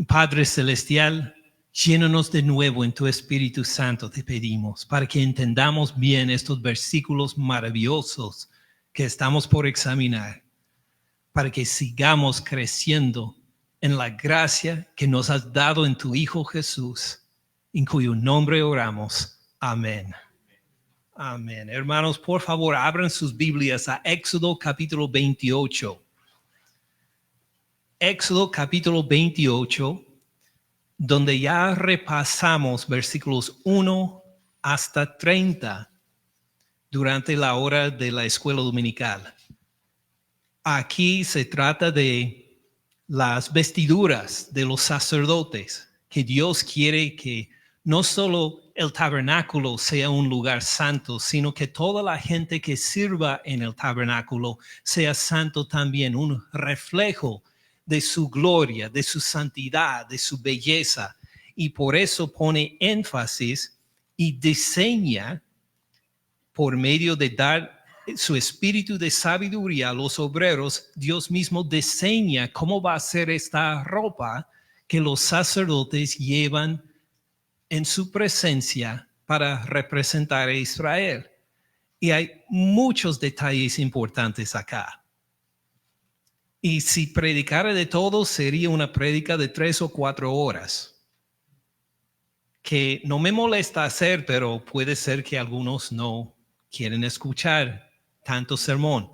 Padre Celestial, llénanos de nuevo en tu Espíritu Santo, te pedimos, para que entendamos bien estos versículos maravillosos que estamos por examinar, para que sigamos creciendo en la gracia que nos has dado en tu Hijo Jesús, en cuyo nombre oramos. Amén. Amén. Hermanos, por favor, abran sus Biblias a Éxodo capítulo 28. Éxodo capítulo 28, donde ya repasamos versículos 1 hasta 30 durante la hora de la escuela dominical. Aquí se trata de las vestiduras de los sacerdotes, que Dios quiere que no solo el tabernáculo sea un lugar santo, sino que toda la gente que sirva en el tabernáculo sea santo también, un reflejo de su gloria, de su santidad, de su belleza. Y por eso pone énfasis y diseña por medio de dar su espíritu de sabiduría a los obreros. Dios mismo diseña cómo va a ser esta ropa que los sacerdotes llevan en su presencia para representar a Israel. Y hay muchos detalles importantes acá. Y si predicara de todo, sería una prédica de 3 o 4 horas, que no me molesta hacer, pero puede ser que algunos no quieren escuchar tanto sermón.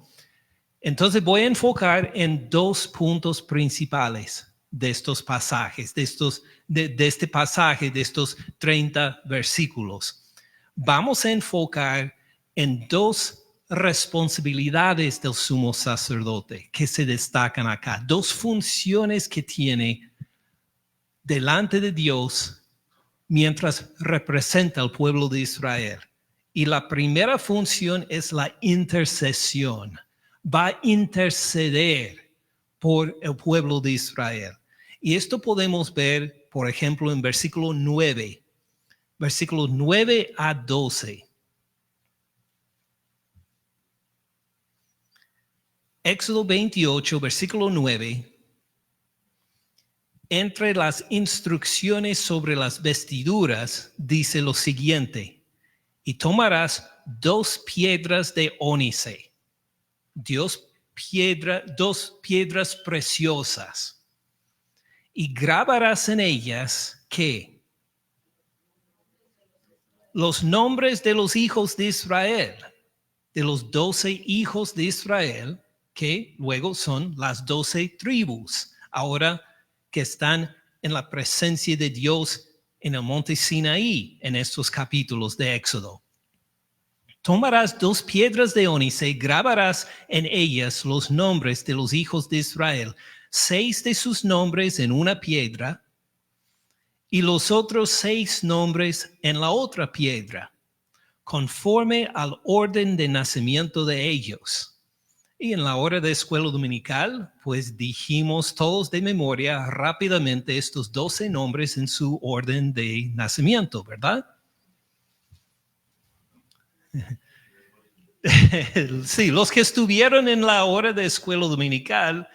Entonces voy a enfocar en 2 puntos principales de estos pasajes, de este pasaje, de estos 30 versículos. Vamos a enfocar en 2 responsabilidades del sumo sacerdote que se destacan acá, 2 funciones que tiene delante de Dios mientras representa al pueblo de Israel. Y la primera función es la intercesión. Va a interceder por el pueblo de Israel. Y esto podemos ver, por ejemplo, en versículo 9. Versículos 9 a 12. Éxodo 28, versículo 9. Entre las instrucciones sobre las vestiduras dice lo siguiente: y tomarás 2 piedras de ónice, 2 piedras preciosas, y grabarás en ellas, ¿qué? Los nombres de los hijos de Israel, de los 12 hijos de Israel, que luego son las 12 tribus, ahora que están en la presencia de Dios en el monte Sinaí, en estos capítulos de Éxodo. Tomarás 2 piedras de ónice, grabarás en ellas los nombres de los hijos de Israel, 6 de sus nombres en una piedra, y los otros 6 nombres en la otra piedra, conforme al orden de nacimiento de ellos. Y en la hora de escuela dominical, pues dijimos todos de memoria rápidamente estos 12 nombres en su orden de nacimiento, ¿verdad? Sí, los que estuvieron en la hora de escuela dominical,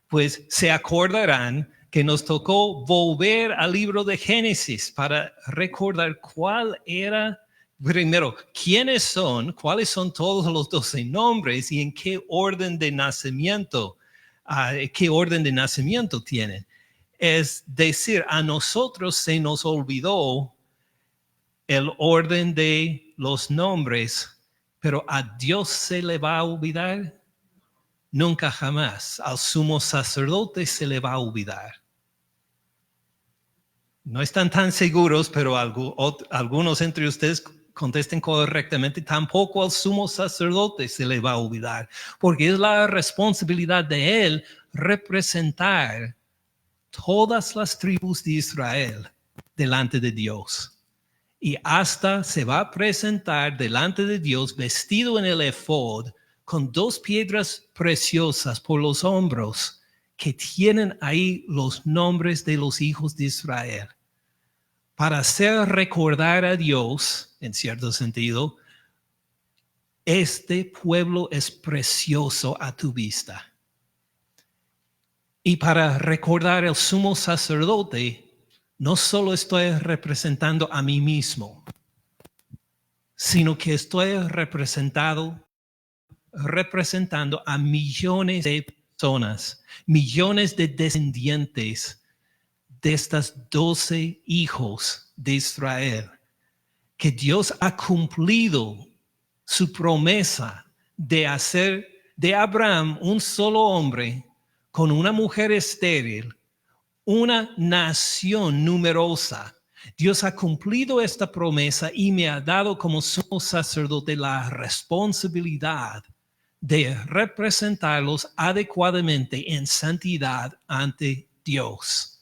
pues se acordarán que nos tocó volver al libro de Génesis para recordar cuál era, primero, quiénes son, cuáles son todos los 12 nombres y en qué orden de nacimiento, tienen. Es decir, a nosotros se nos olvidó el orden de los nombres, pero ¿a Dios se le va a olvidar? Nunca jamás. Al sumo sacerdote se le va a olvidar. No están tan seguros, pero algunos entre ustedes contesten correctamente. Tampoco al sumo sacerdote se le va a olvidar, porque es la responsabilidad de él representar todas las tribus de Israel delante de Dios. Y hasta se va a presentar delante de Dios vestido en el efod, con 2 piedras preciosas por los hombros, que tienen ahí los nombres de los hijos de Israel, para hacer recordar a Dios, en cierto sentido, este pueblo es precioso a tu vista. Y para recordar el sumo sacerdote, no solo estoy representando a mí mismo, sino que estoy representando a millones de personas, millones de descendientes de estas 12 hijos de Israel, que Dios ha cumplido su promesa de hacer de Abraham un solo hombre con una mujer estéril, una nación numerosa. Dios ha cumplido esta promesa y me ha dado como sumo sacerdote la responsabilidad de representarlos adecuadamente en santidad ante Dios.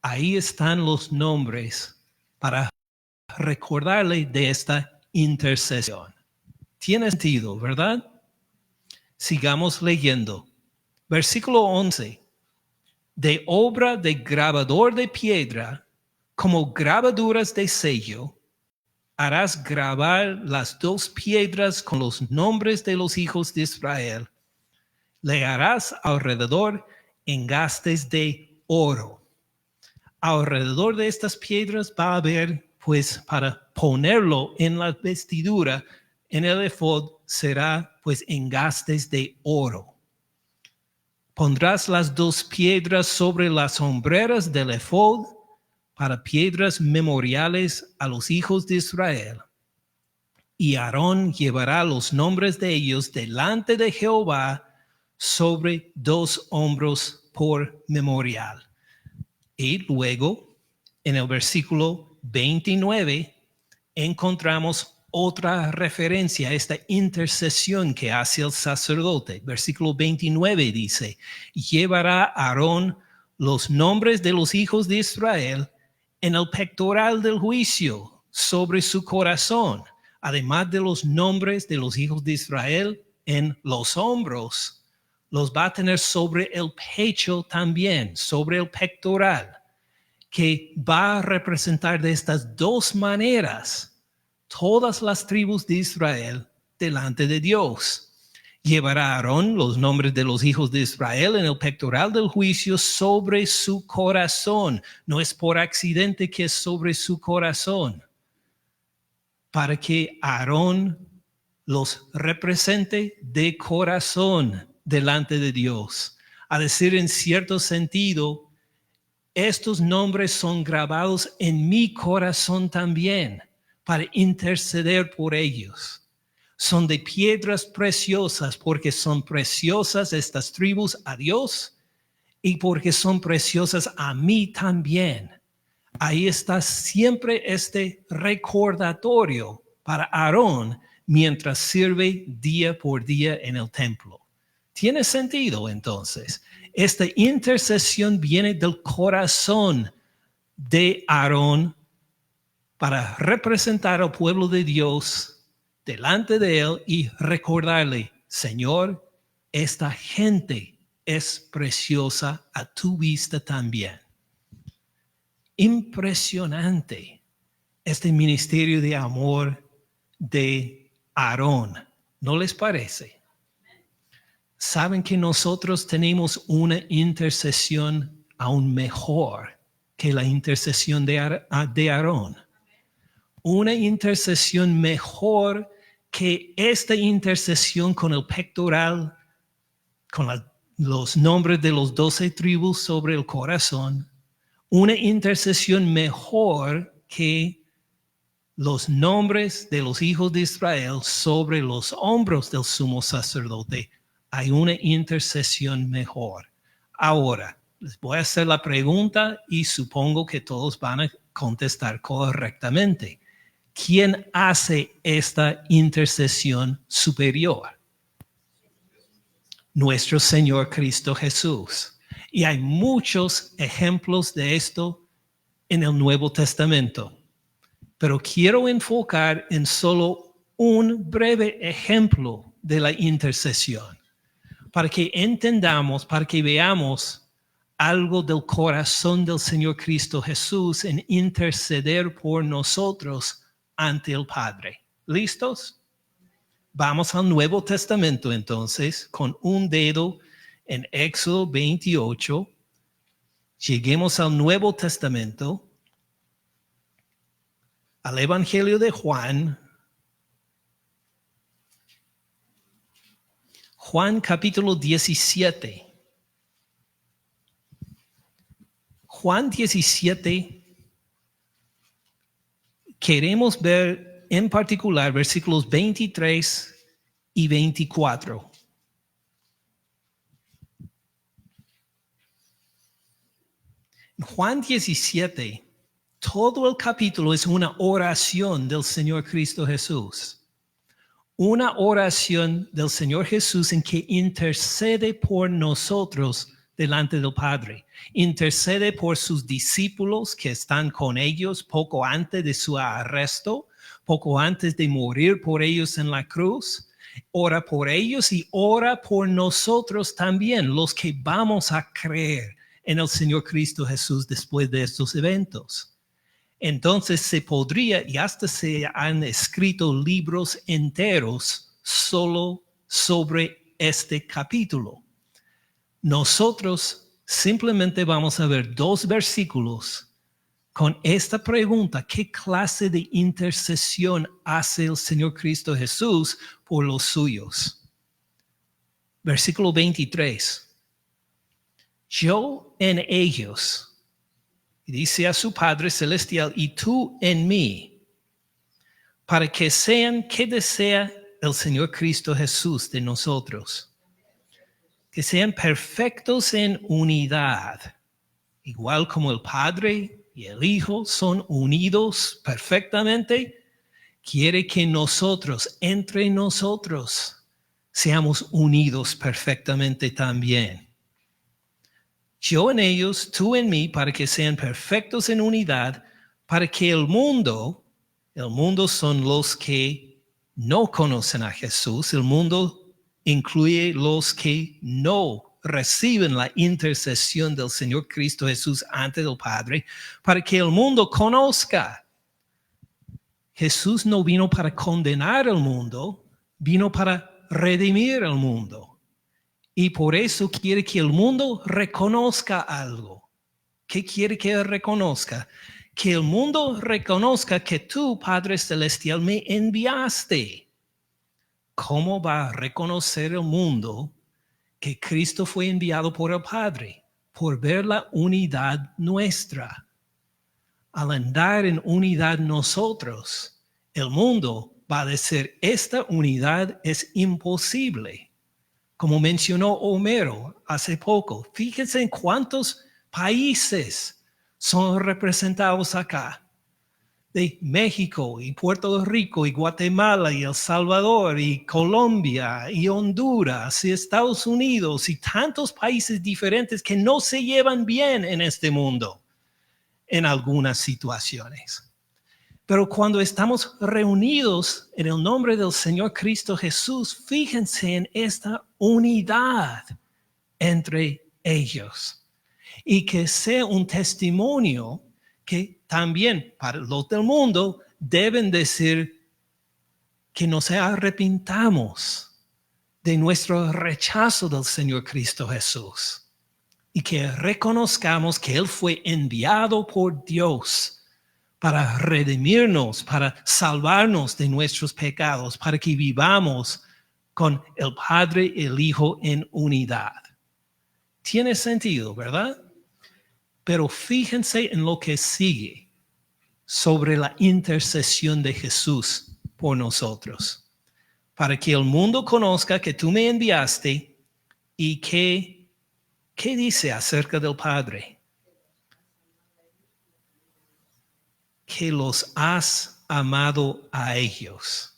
Ahí están los nombres para recordarle de esta intercesión. Tiene sentido, ¿verdad? Sigamos leyendo. Versículo 11. De obra de grabador de piedra, como grabaduras de sello, harás grabar las 2 piedras con los nombres de los hijos de Israel. Le harás alrededor engastes de oro. Alrededor de estas piedras va a haber, pues, para ponerlo en la vestidura, en el efod, será, pues, engastes de oro. Pondrás las 2 piedras sobre las hombreras del efod para piedras memoriales a los hijos de Israel. Y Aarón llevará los nombres de ellos delante de Jehová sobre 2 hombros por memorial. Y luego, en el versículo 29, encontramos otra referencia a esta intercesión que hace el sacerdote. Versículo 29 dice, llevará Aarón los nombres de los hijos de Israel en el pectoral del juicio sobre su corazón, además de los nombres de los hijos de Israel en los hombros. Los va a tener sobre el pecho también, sobre el pectoral, que va a representar de estas 2 maneras todas las tribus de Israel delante de Dios. Llevará Aarón los nombres de los hijos de Israel en el pectoral del juicio sobre su corazón. No es por accidente que es sobre su corazón, para que Aarón los represente de corazón delante de Dios. A decir en cierto sentido, estos nombres son grabados en mi corazón también, para interceder por ellos. Son de piedras preciosas, porque son preciosas estas tribus a Dios y porque son preciosas a mí también. Ahí está siempre este recordatorio para Aarón mientras sirve día por día en el templo. Tiene sentido entonces. Esta intercesión viene del corazón de Aarón para representar al pueblo de Dios delante de él y recordarle, Señor, esta gente es preciosa a tu vista también. Impresionante este ministerio de amor de Aarón, ¿no les parece? Saben que nosotros tenemos una intercesión aún mejor que la intercesión de Aarón. Una intercesión mejor que esta intercesión con el pectoral, con los nombres de los 12 tribus sobre el corazón. Una intercesión mejor que los nombres de los hijos de Israel sobre los hombros del sumo sacerdote. Hay una intercesión mejor. Ahora, les voy a hacer la pregunta y supongo que todos van a contestar correctamente. ¿Quién hace esta intercesión superior? Nuestro Señor Cristo Jesús. Y hay muchos ejemplos de esto en el Nuevo Testamento. Pero quiero enfocar en solo un breve ejemplo de la intercesión, para que entendamos, para que veamos algo del corazón del Señor Cristo Jesús en interceder por nosotros ante el Padre. ¿Listos? Vamos al Nuevo Testamento entonces, con un dedo en Éxodo 28, lleguemos al Nuevo Testamento, al Evangelio de Juan. Juan capítulo 17. Juan 17, queremos ver en particular versículos 23 y 24. En Juan 17, todo el capítulo es una oración del Señor Cristo Jesús. Una oración del Señor Jesús en que intercede por nosotros delante del Padre. Intercede por sus discípulos que están con ellos poco antes de su arresto, poco antes de morir por ellos en la cruz. Ora por ellos y ora por nosotros también, los que vamos a creer en el Señor Cristo Jesús después de estos eventos. Entonces se podría, y hasta se han escrito libros enteros solo sobre este capítulo. Nosotros simplemente vamos a ver 2 versículos con esta pregunta: ¿qué clase de intercesión hace el Señor Cristo Jesús por los suyos? Versículo 23. Yo en ellos, y dice a su Padre Celestial, y tú en mí, para que sean, ¿qué desea el Señor Cristo Jesús de nosotros? Que sean perfectos en unidad, igual como el Padre y el Hijo son unidos perfectamente. Quiere que nosotros, entre nosotros, seamos unidos perfectamente también. Yo en ellos, tú en mí, para que sean perfectos en unidad, para que el mundo son los que no conocen a Jesús, el mundo incluye los que no reciben la intercesión del Señor Cristo Jesús ante el Padre, para que el mundo conozca. Jesús no vino para condenar al mundo, vino para redimir al mundo. Y por eso quiere que el mundo reconozca algo. ¿Qué quiere que él reconozca? Que el mundo reconozca que tú, Padre Celestial, me enviaste. ¿Cómo va a reconocer el mundo que Cristo fue enviado por el Padre? Por ver la unidad nuestra. Al andar en unidad nosotros, el mundo va a decir: esta unidad es imposible. Como mencionó Homero hace poco, fíjense en cuántos países son representados acá. De México y Puerto Rico y Guatemala y El Salvador y Colombia y Honduras y Estados Unidos y tantos países diferentes que no se llevan bien en este mundo en algunas situaciones. Pero cuando estamos reunidos en el nombre del Señor Cristo Jesús, fíjense en esta unidad entre ellos. Y que sea un testimonio que también para los del mundo deben decir que nos arrepintamos de nuestro rechazo del Señor Cristo Jesús. Y que reconozcamos que Él fue enviado por Dios para redimirnos, para salvarnos de nuestros pecados, para que vivamos con el Padre y el Hijo en unidad. Tiene sentido, ¿verdad? Pero fíjense en lo que sigue sobre la intercesión de Jesús por nosotros. Para que el mundo conozca que tú me enviaste y ¿qué dice acerca del Padre? Que los has amado a ellos.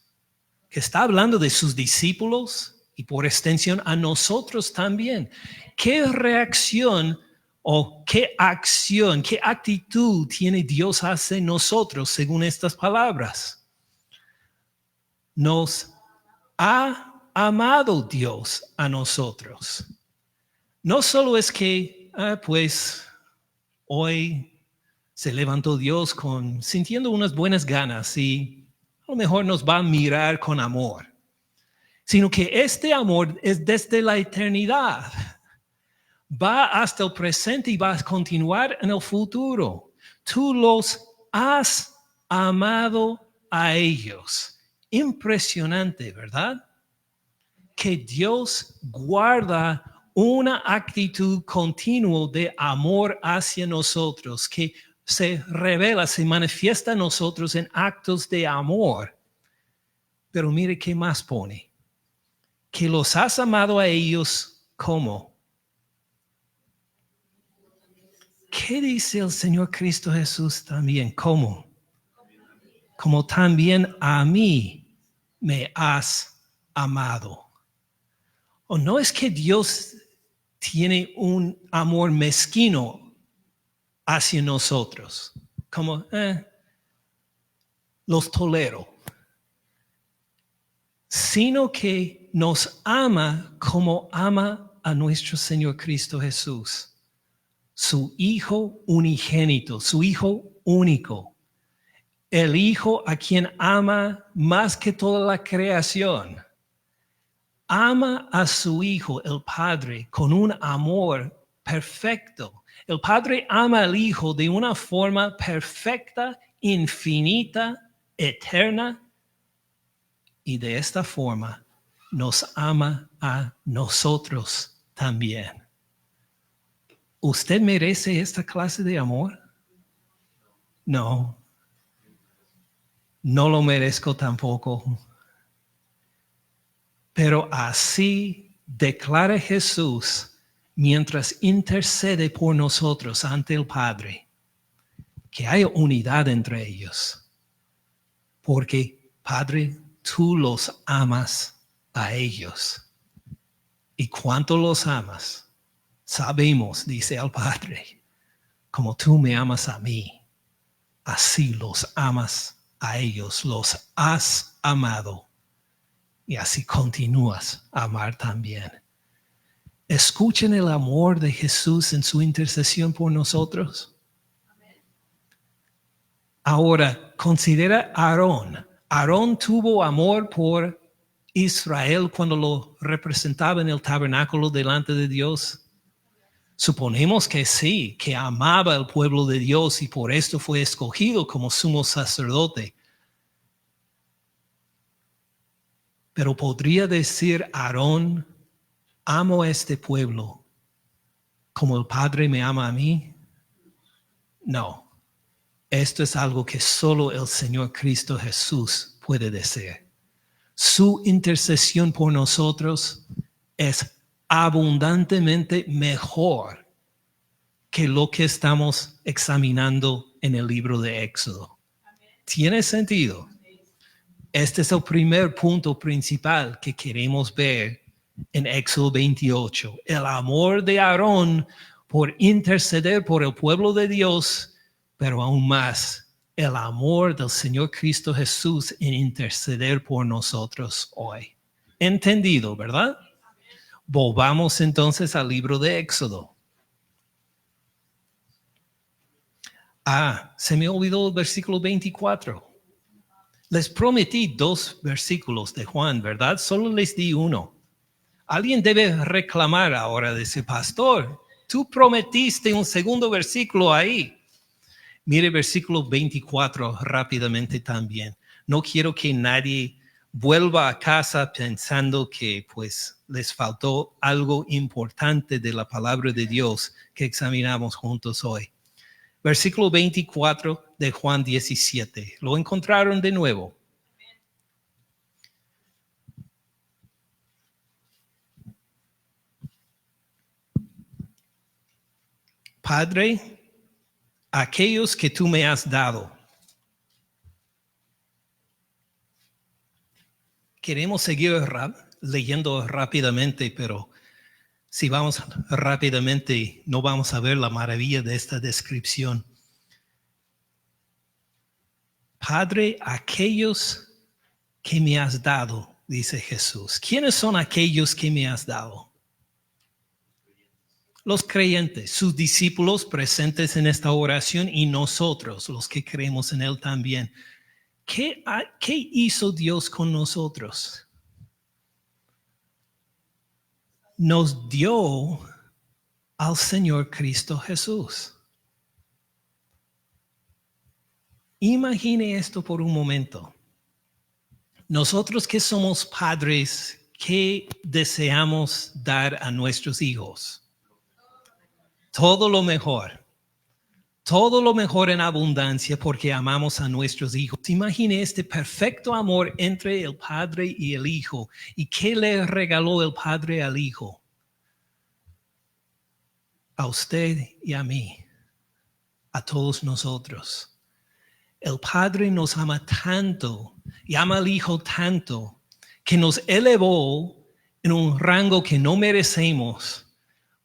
Que está hablando de sus discípulos y por extensión a nosotros también. ¿Qué reacción o qué acción, qué actitud tiene Dios hacia nosotros según estas palabras? Nos ha amado Dios a nosotros. No solo es que, pues, hoy se levantó Dios sintiendo unas buenas ganas y a lo mejor nos va a mirar con amor, sino que este amor es desde la eternidad. va hasta el presente y va a continuar en el futuro. Tú los has amado a ellos. Impresionante, ¿verdad? Que Dios guarda una actitud continua de amor hacia nosotros, que se revela, se manifiesta en nosotros en actos de amor. Pero mire qué más pone. Que los has amado a ellos como. ¿Qué dice el Señor Cristo Jesús también? ¿Cómo? Como también a mí me has amado. ¿O no es que Dios tiene un amor mezquino hacia nosotros? Como, los tolero. Sino que nos ama como ama a nuestro Señor Cristo Jesús, su Hijo unigénito, su Hijo único, el Hijo a quien ama más que toda la creación. Ama a su Hijo, el Padre, con un amor perfecto. El Padre ama al Hijo de una forma perfecta, infinita, eterna, y de esta forma nos ama a nosotros también. ¿Usted merece esta clase de amor? No. No lo merezco tampoco. Pero así declara Jesús mientras intercede por nosotros ante el Padre, que haya unidad entre ellos. Porque, Padre, tú los amas a ellos. ¿Y cuánto los amas? Sabemos, dice el Padre, como tú me amas a mí, así los amas a ellos, los has amado. Y así continúas a amar también. Escuchen el amor de Jesús en su intercesión por nosotros. Ahora, considera a Aarón. Aarón tuvo amor por Israel cuando lo representaba en el tabernáculo delante de Dios. Suponemos que sí, que amaba al pueblo de Dios y por esto fue escogido como sumo sacerdote. Pero podría decir Aarón, amo a este pueblo como el Padre me ama a mí. No, esto es algo que solo el Señor Cristo Jesús puede decir. Su intercesión por nosotros es abundantemente mejor que lo que estamos examinando en el libro de Éxodo. ¿Tiene sentido? Este es el primer punto principal que queremos ver en Éxodo 28. El amor de Aarón por interceder por el pueblo de Dios, pero aún más el amor del Señor Cristo Jesús en interceder por nosotros hoy. Entendido, ¿verdad? Volvamos entonces al libro de Éxodo. Se me olvidó el versículo 24. Les prometí 2 versículos de Juan, ¿verdad? Solo les di uno. Alguien debe reclamar ahora, decir, pastor, tú prometiste un segundo versículo ahí. Mire versículo 24 rápidamente también. No quiero que nadie vuelva a casa pensando que pues les faltó algo importante de la palabra de Dios que examinamos juntos hoy. Versículo 24 de Juan 17. ¿Lo encontraron de nuevo? Padre, aquellos que tú me has dado. Queremos seguir leyendo rápidamente, pero si vamos rápidamente no vamos a ver la maravilla de esta descripción. Padre, aquellos que me has dado, dice Jesús. ¿Quiénes son aquellos que me has dado? Los creyentes, sus discípulos presentes en esta oración y nosotros, los que creemos en Él también. ¿Qué hizo Dios con nosotros? Nos dio al Señor Cristo Jesús. Imagine esto por un momento. Nosotros que somos padres, ¿qué deseamos dar a nuestros hijos? Todo lo mejor. Todo lo mejor en abundancia porque amamos a nuestros hijos. Imagine este perfecto amor entre el Padre y el Hijo. ¿Y qué le regaló el Padre al Hijo? A usted y a mí, a todos nosotros. El Padre nos ama tanto y ama al Hijo tanto que nos elevó en un rango que no merecemos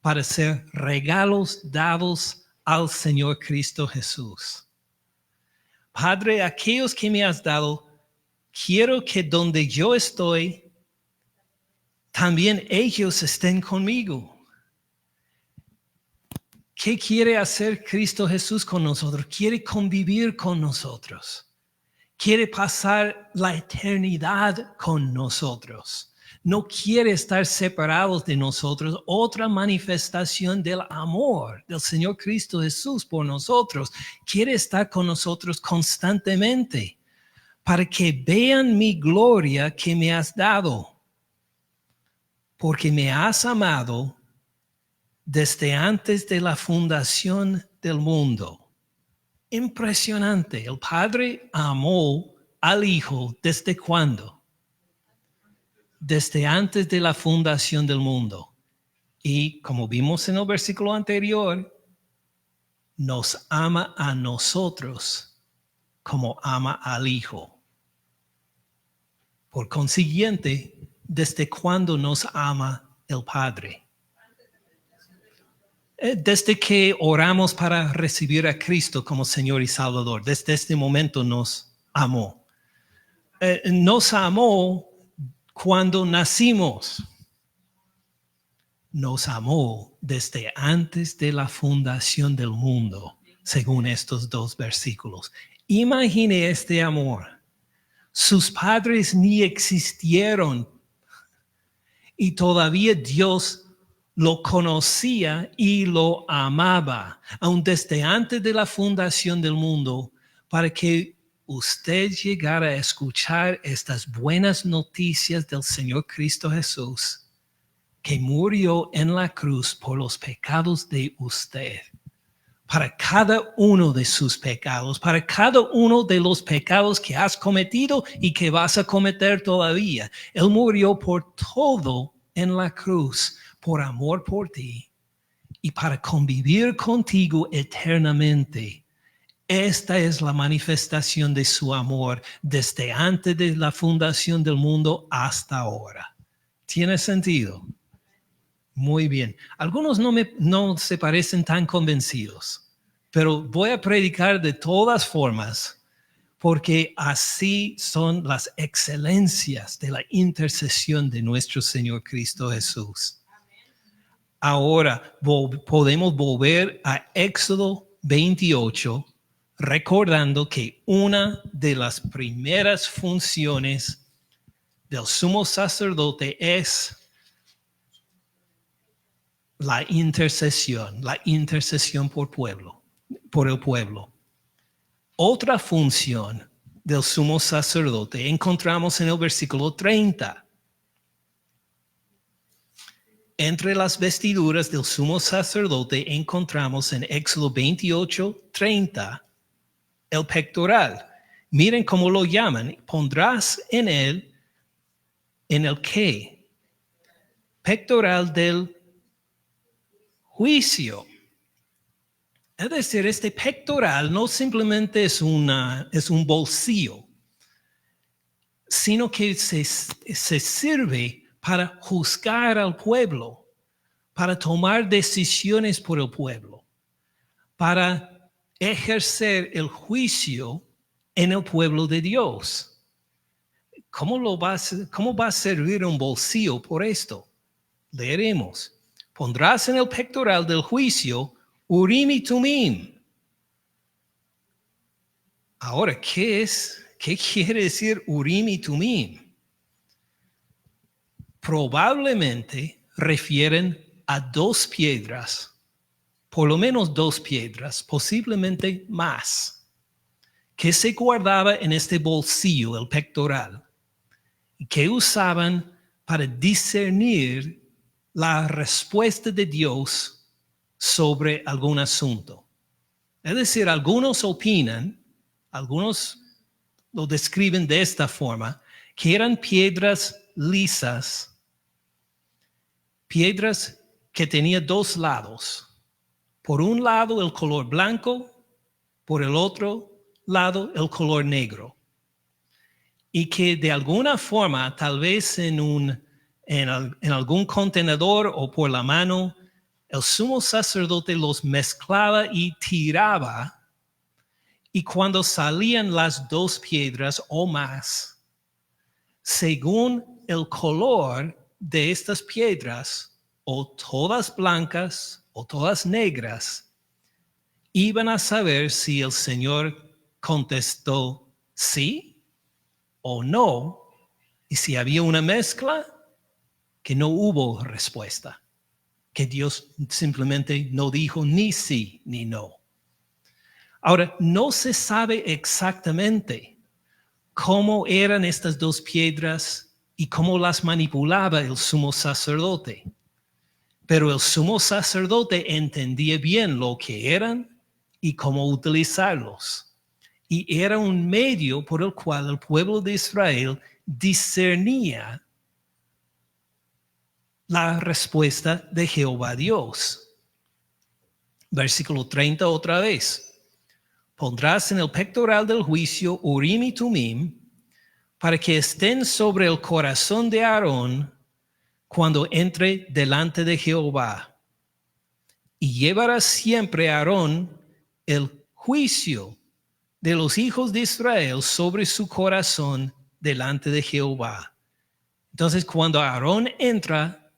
para ser regalos dados al Señor Cristo Jesús. Padre, aquellos que me has dado, quiero que donde yo estoy, también ellos estén conmigo. ¿Qué quiere hacer Cristo Jesús con nosotros? Quiere convivir con nosotros. Quiere pasar la eternidad con nosotros. No quiere estar separados de nosotros. Otra manifestación del amor del Señor Cristo Jesús por nosotros. Quiere estar con nosotros constantemente para que vean mi gloria que me has dado. Porque me has amado desde antes de la fundación del mundo. Impresionante. El Padre amó al Hijo ¿desde cuándo? Desde antes de la fundación del mundo. Y como vimos en el versículo anterior, nos ama a nosotros como ama al Hijo. Por consiguiente, ¿desde cuándo nos ama el Padre? Desde que oramos para recibir a Cristo como Señor y Salvador. Desde este momento nos amó. Nos amó cuando nacimos. Nos amó desde antes de la fundación del mundo, según estos dos versículos. Imagine este amor. Sus padres ni existieron y todavía Dios lo conocía y lo amaba, aun desde antes de la fundación del mundo, para que usted llegara a escuchar estas buenas noticias del Señor Cristo Jesús, que murió en la cruz por los pecados de usted, para cada uno de sus pecados, para cada uno de los pecados que has cometido y que vas a cometer todavía. Él murió por todo en la cruz, por amor por ti y para convivir contigo eternamente. Esta es la manifestación de su amor desde antes de la fundación del mundo hasta ahora. ¿Tiene sentido? Muy bien. Algunos no se parecen tan convencidos, pero voy a predicar de todas formas porque así son las excelencias de la intercesión de nuestro Señor Cristo Jesús. Ahora podemos volver a Éxodo 28, recordando que una de las primeras funciones del sumo sacerdote es la intercesión por el pueblo. Otra función del sumo sacerdote encontramos en el versículo 30. Entre las vestiduras del sumo sacerdote encontramos en Éxodo 28, 30, el pectoral. Miren cómo lo llaman. Pondrás en él, ¿en el qué? Pectoral del juicio. Es decir, este pectoral no simplemente es un bolsillo, sino que se sirve para juzgar al pueblo, para tomar decisiones por el pueblo, para ejercer el juicio en el pueblo de Dios. ¿Cómo va a servir un bolsillo por esto? Leeremos. Pondrás en el pectoral del juicio Urim y Tumim. Ahora, ¿qué quiere decir Urim y Tumim? Probablemente refieren a dos piedras por lo menos 2 piedras, posiblemente más, que se guardaba en este bolsillo, el pectoral, y que usaban para discernir la respuesta de Dios sobre algún asunto. Es decir, algunos opinan, algunos lo describen de esta forma, que eran piedras lisas, piedras que tenían 2 lados. Por un lado el color blanco, por el otro lado el color negro. Y que de alguna forma, tal vez en algún contenedor o por la mano, el sumo sacerdote los mezclaba y tiraba. Y cuando salían las 2 piedras o más, según el color de estas piedras, o todas blancas o todas negras, iban a saber si el Señor contestó sí o no, y si había una mezcla, que no hubo respuesta, que Dios simplemente no dijo ni sí ni no. Ahora, no se sabe exactamente cómo eran estas 2 piedras y cómo las manipulaba el sumo sacerdote, pero el sumo sacerdote entendía bien lo que eran y cómo utilizarlos. Y era un medio por el cual el pueblo de Israel discernía la respuesta de Jehová Dios. Versículo 30 otra vez. Pondrás en el pectoral del juicio Urim y Tumim para que estén sobre el corazón de Aarón cuando entre delante de Jehová. Y llevará siempre Aarón el juicio de los hijos de Israel sobre su corazón delante de Jehová. Entonces, cuando Aarón entra,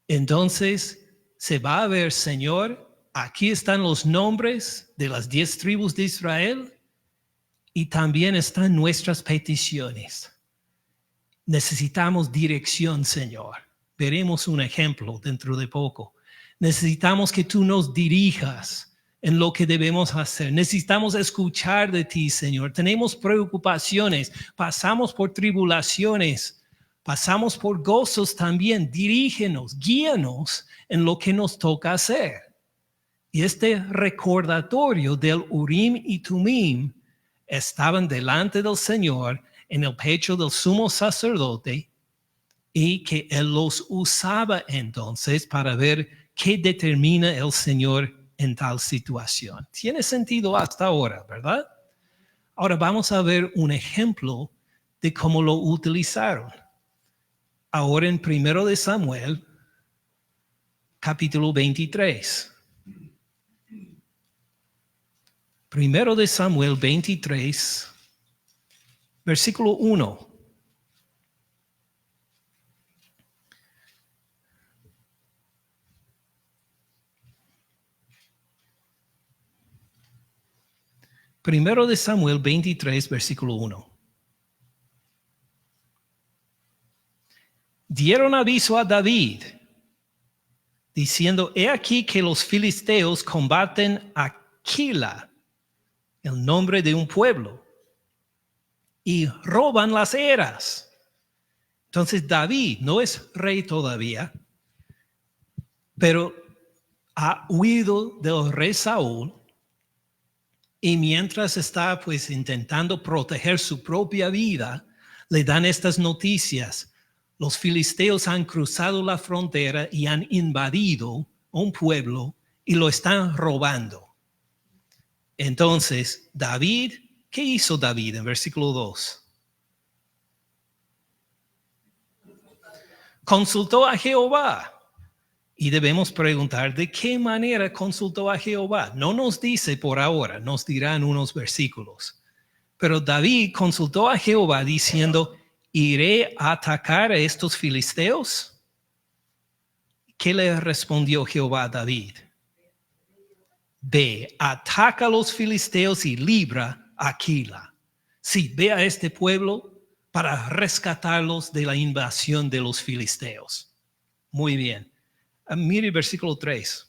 entonces se va a ver, Señor, aquí están los nombres de las 10 tribus de Israel y también están nuestras peticiones. Necesitamos dirección, Señor. Veremos un ejemplo dentro de poco. Necesitamos que tú nos dirijas en lo que debemos hacer. Necesitamos escuchar de ti, Señor. Tenemos preocupaciones, pasamos por tribulaciones, pasamos por gozos también. Dirígenos, guíanos en lo que nos toca hacer. Y este recordatorio del Urim y Tumim estaban delante del Señor en el pecho del sumo sacerdote y que él los usaba entonces para ver qué determina el Señor en tal situación. Tiene sentido hasta ahora, ¿verdad? Ahora vamos a ver un ejemplo de cómo lo utilizaron. Ahora en 1 de Samuel, capítulo 23. 1 de Samuel 23, versículo 1. Primero de Samuel 23, versículo 1. Dieron aviso a David, diciendo, he aquí que los filisteos combaten a Kila, el nombre de un pueblo, y roban las eras. Entonces David no es rey todavía, pero ha huido del rey Saúl. Y mientras está pues intentando proteger su propia vida, le dan estas noticias. Los filisteos han cruzado la frontera y han invadido un pueblo y lo están robando. Entonces, David, ¿qué hizo David en versículo 2? Consultó a Jehová. Y debemos preguntar, ¿de qué manera consultó a Jehová? No nos dice por ahora, nos dirá en unos versículos. Pero David consultó a Jehová diciendo, ¿iré a atacar a estos filisteos? ¿Qué le respondió Jehová a David? Ve, ataca a los filisteos y libra a Aquila. Sí, ve a este pueblo para rescatarlos de la invasión de los filisteos. Muy bien. Mire versículo 3.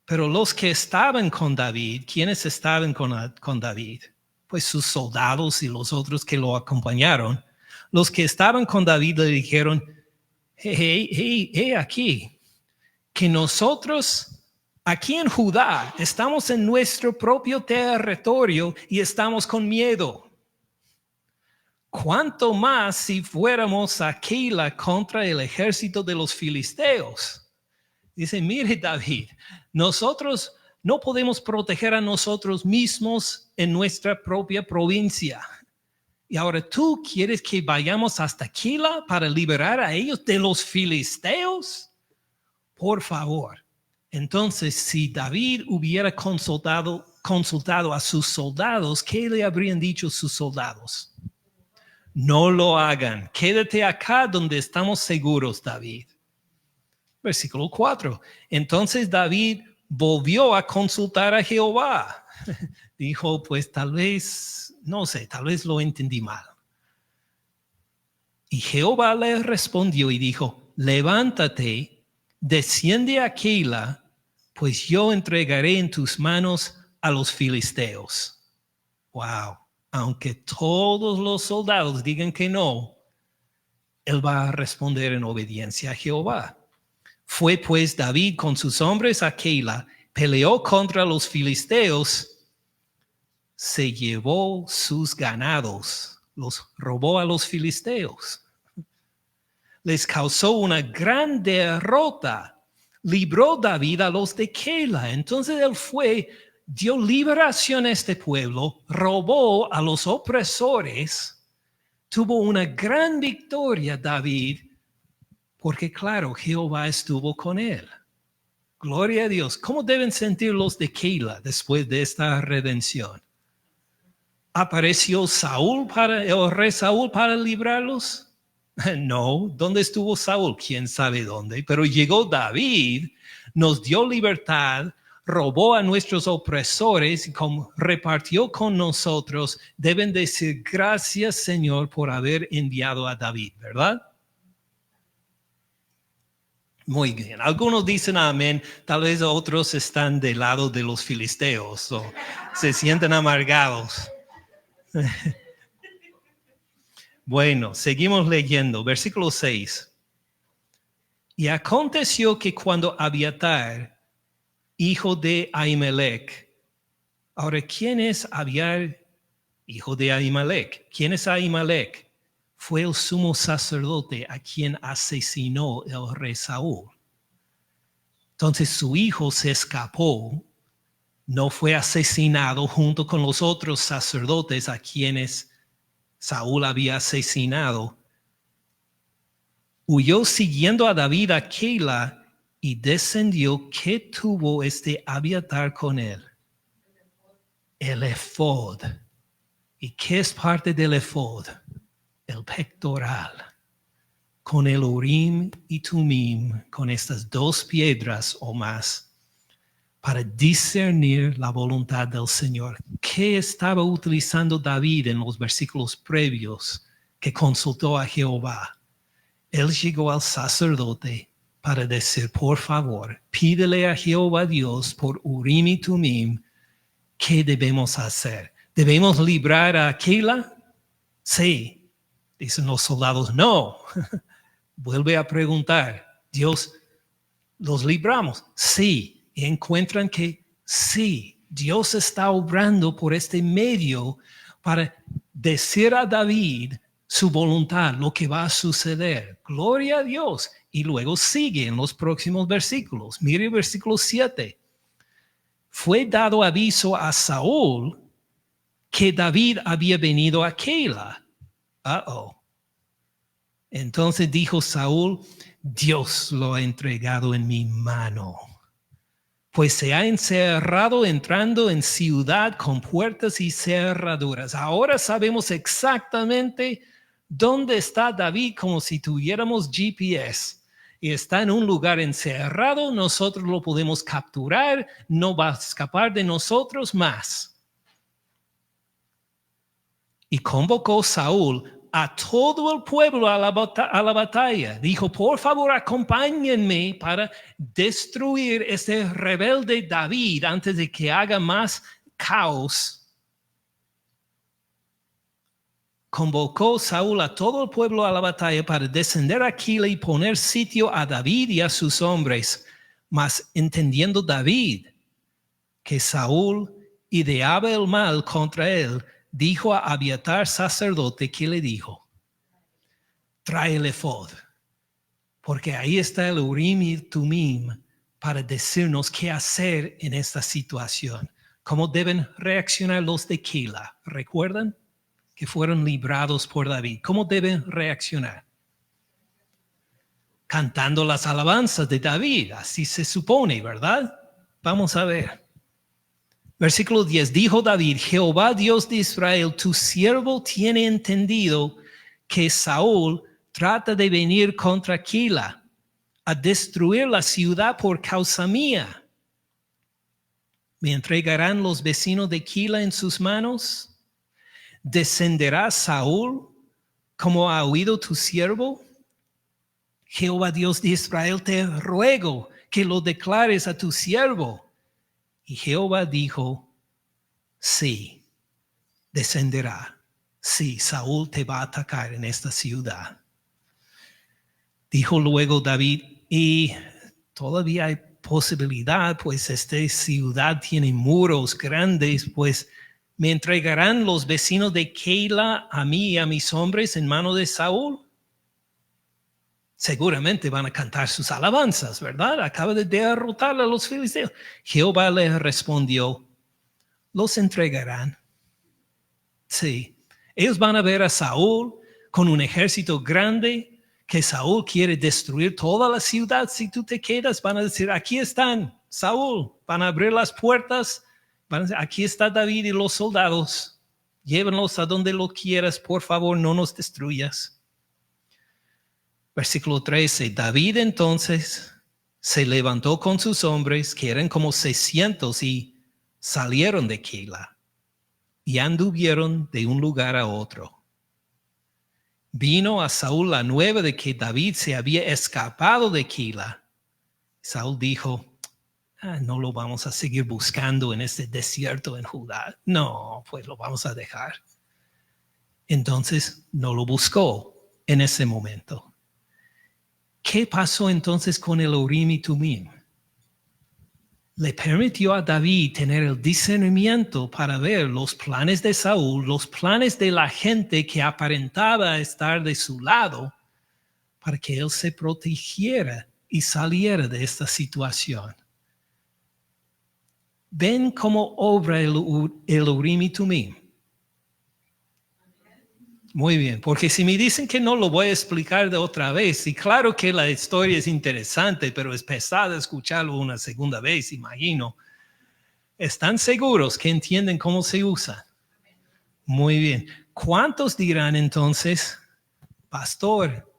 Pero los que estaban con David, ¿quiénes estaban con David? Pues sus soldados y los otros que lo acompañaron. Los que estaban con David le dijeron, hey, aquí, que nosotros aquí en Judá estamos en nuestro propio territorio y estamos con miedo. ¿Cuánto más si fuéramos a Keila contra el ejército de los filisteos? Dice, mire David, nosotros no podemos proteger a nosotros mismos en nuestra propia provincia. Y ahora tú quieres que vayamos hasta Keila para liberar a ellos de los filisteos. Por favor. Entonces, si David hubiera consultado a sus soldados, ¿qué le habrían dicho sus soldados? No lo hagan. Quédate acá donde estamos seguros, David. Versículo 4. Entonces David volvió a consultar a Jehová. Dijo, pues tal vez lo entendí mal. Y Jehová le respondió y dijo, levántate, desciende a Keila, pues yo entregaré en tus manos a los filisteos. Wow. Aunque todos los soldados digan que no, él va a responder en obediencia a Jehová. Fue pues David con sus hombres a Keila, peleó contra los filisteos, se llevó sus ganados, los robó a los filisteos. Les causó una gran derrota. Libró David a los de Keila. Entonces él fue, dio liberación a este pueblo, robó a los opresores, tuvo una gran victoria David, porque claro, Jehová estuvo con él. Gloria a Dios. ¿Cómo deben sentir los de Keila después de esta redención? ¿Apareció el rey Saúl para librarlos? No. ¿Dónde estuvo Saúl? ¿Quién sabe dónde? Pero llegó David, nos dio libertad, robó a nuestros opresores y repartió con nosotros. Deben decir gracias, Señor, por haber enviado a David, ¿verdad? Muy bien. Algunos dicen amén. Tal vez otros están del lado de los filisteos o se sienten amargados. Bueno, seguimos leyendo. Versículo 6. Y aconteció que cuando Abiatar, hijo de Ahimelech. Ahora, ¿quién es Abiatar, hijo de Ahimelech? ¿Quién es Ahimelech? Fue el sumo sacerdote a quien asesinó el rey Saúl. Entonces su hijo se escapó, no fue asesinado junto con los otros sacerdotes a quienes Saúl había asesinado. Huyó siguiendo a David a Keila y descendió. ¿Qué tuvo este Abiatar con él? El efod. ¿Y qué es parte del efod? El pectoral, con el Urim y Tumim, con estas dos piedras o más, para discernir la voluntad del Señor. ¿Qué estaba utilizando David en los versículos previos que consultó a Jehová? Él llegó al sacerdote para decir, por favor, pídele a Jehová Dios por Urim y Tumim, ¿qué debemos hacer? ¿Debemos librar a Keila? Sí. Dicen los soldados, no. Vuelve a preguntar, Dios, ¿los libramos? Sí. Y encuentran que sí, Dios está obrando por este medio para decir a David su voluntad, lo que va a suceder. Gloria a Dios. Y luego sigue en los próximos versículos. Mire el versículo 7. Fue dado aviso a Saúl que David había venido a Keila. Entonces dijo Saúl, Dios lo ha entregado en mi mano, pues se ha encerrado entrando en ciudad con puertas y cerraduras. Ahora sabemos exactamente dónde está David, como si tuviéramos GPS. Y está en un lugar encerrado, nosotros lo podemos capturar, no va a escapar de nosotros más. Y convocó Saúl a todo el pueblo a la batalla. Dijo, por favor, acompáñenme para destruir este rebelde David antes de que haga más caos. Convocó Saúl a todo el pueblo a la batalla para descender a Keila y poner sitio a David y a sus hombres. Mas entendiendo David que Saúl ideaba el mal contra él, dijo a Abiatar sacerdote, que le dijo, trae el efod, porque ahí está el Urim y Tumim para decirnos qué hacer en esta situación. ¿Cómo deben reaccionar los de Keila? ¿Recuerdan? Que fueron librados por David. ¿Cómo deben reaccionar? Cantando las alabanzas de David, así se supone, ¿verdad? Vamos a ver. Versículo 10, dijo David, Jehová Dios de Israel, tu siervo tiene entendido que Saúl trata de venir contra Keila a destruir la ciudad por causa mía. ¿Me entregarán los vecinos de Keila en sus manos? ¿Descenderá Saúl como ha oído tu siervo? Jehová Dios de Israel, te ruego que lo declares a tu siervo. Y Jehová dijo, sí, descenderá. Sí, Saúl te va a atacar en esta ciudad. Dijo luego David, y todavía hay posibilidad, pues esta ciudad tiene muros grandes, pues ¿me entregarán los vecinos de Keila a mí y a mis hombres en mano de Saúl? Seguramente van a cantar sus alabanzas, ¿verdad? Acaba de derrotar a los filisteos. Jehová le respondió, los entregarán. Sí, ellos van a ver a Saúl con un ejército grande, que Saúl quiere destruir toda la ciudad. Si tú te quedas, van a decir, aquí están, Saúl. Van a abrir las puertas. Van a decir, aquí está David y los soldados. Llévenlos a donde lo quieras, por favor, no nos destruyas. Versículo 13, David entonces se levantó con sus hombres, que eran como 600, y salieron de Keila, y anduvieron de un lugar a otro. Vino a Saúl la nueva de que David se había escapado de Keila. Saúl dijo, no lo vamos a seguir buscando en este desierto en Judá. No, pues lo vamos a dejar. Entonces no lo buscó en ese momento. ¿Qué pasó entonces con el Urim y Tumim? Le permitió a David tener el discernimiento para ver los planes de Saúl, los planes de la gente que aparentaba estar de su lado, para que él se protegiera y saliera de esta situación. ¿Ven cómo obra el Urim y Tumim? Muy bien, porque si me dicen que no, lo voy a explicar de otra vez. Y claro que la historia es interesante, pero es pesada escucharlo una segunda vez, imagino. ¿Están seguros que entienden cómo se usa? Muy bien. ¿Cuántos dirán entonces, pastor,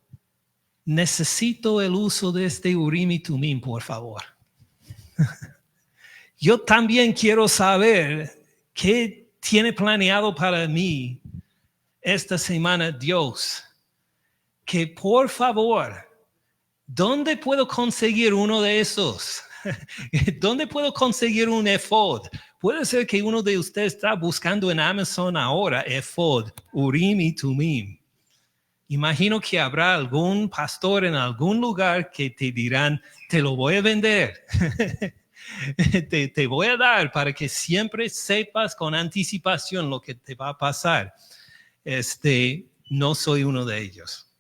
necesito el uso de este Urim y Tumim, por favor? Yo también quiero saber qué tiene planeado para mí esta semana Dios, que por favor, ¿dónde puedo conseguir uno de esos? ¿Dónde puedo conseguir un efod? Puede ser que uno de ustedes está buscando en Amazon ahora efod, Urim y Tumim. Imagino que habrá algún pastor en algún lugar que te dirán, te lo voy a vender. te voy a dar para que siempre sepas con anticipación lo que te va a pasar. No soy uno de ellos.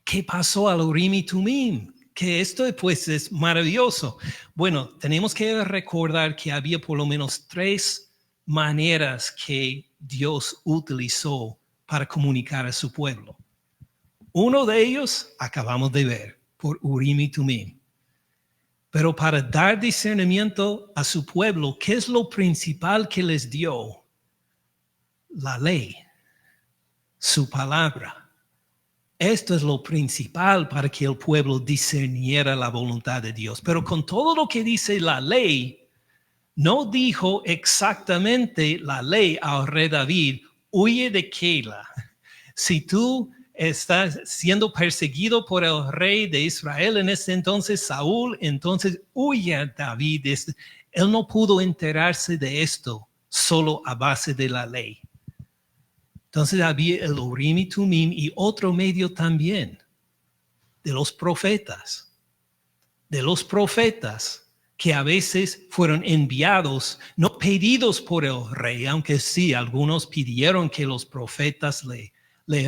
¿Qué pasó al Urim y Tumim? Que esto pues es maravilloso. Bueno, tenemos que recordar que había por lo menos 3 maneras que Dios utilizó para comunicar a su pueblo. Uno de ellos acabamos de ver, por Urim y Tumim. Pero para dar discernimiento a su pueblo, ¿qué es lo principal que les dio? La ley, su palabra. Esto es lo principal para que el pueblo discerniera la voluntad de Dios. Pero con todo lo que dice la ley, no dijo exactamente la ley al rey David, huye de Keila, Si tú estás siendo perseguido por el rey de Israel en ese entonces, Saúl, entonces huye a David. Él no pudo enterarse de esto solo a base de la ley. Entonces había el Urim y Tumim y otro medio también de los profetas. De los profetas que a veces fueron enviados, no pedidos por el rey, aunque sí, algunos pidieron que los profetas le